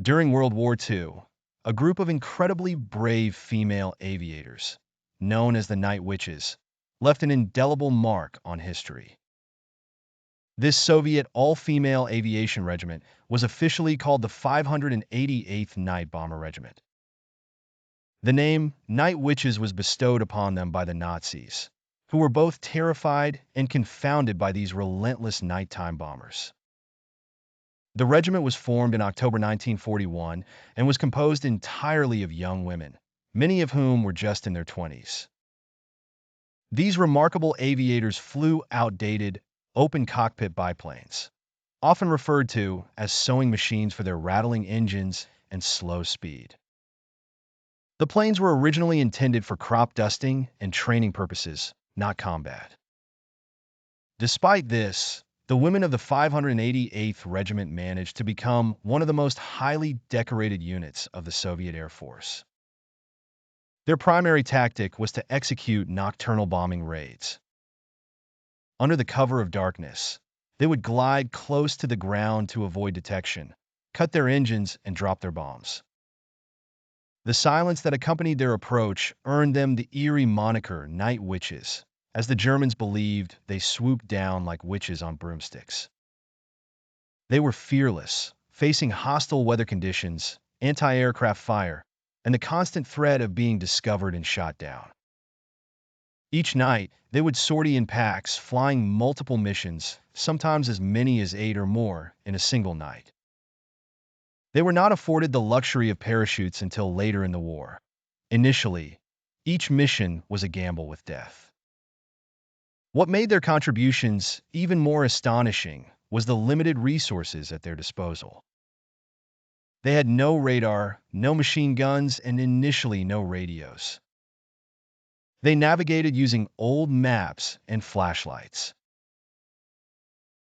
During World War II, a group of incredibly brave female aviators, known as the Night Witches, left an indelible mark on history. This Soviet all-female aviation regiment was officially called the 588th Night Bomber Regiment. The name Night Witches was bestowed upon them by the Nazis, who were both terrified and confounded by these relentless nighttime bombers. The regiment was formed in October 1941 and was composed entirely of young women, many of whom were just in their 20s. These remarkable aviators flew outdated, open-cockpit biplanes, often referred to as sewing machines for their rattling engines and slow speed. The planes were originally intended for crop dusting and training purposes, not combat. Despite this, the women of the 588th Regiment managed to become one of the most highly decorated units of the Soviet Air Force. Their primary tactic was to execute nocturnal bombing raids. Under the cover of darkness, they would glide close to the ground to avoid detection, cut their engines, and drop their bombs. The silence that accompanied their approach earned them the eerie moniker Night Witches, as the Germans believed they swooped down like witches on broomsticks. They were fearless, facing hostile weather conditions, anti-aircraft fire, and the constant threat of being discovered and shot down. Each night, they would sortie in packs, flying multiple missions, sometimes as many as 8 or more in a single night. They were not afforded the luxury of parachutes until later in the war. Initially, each mission was a gamble with death. What made their contributions even more astonishing was the limited resources at their disposal. They had no radar, no machine guns, and initially no radios. They navigated using old maps and flashlights.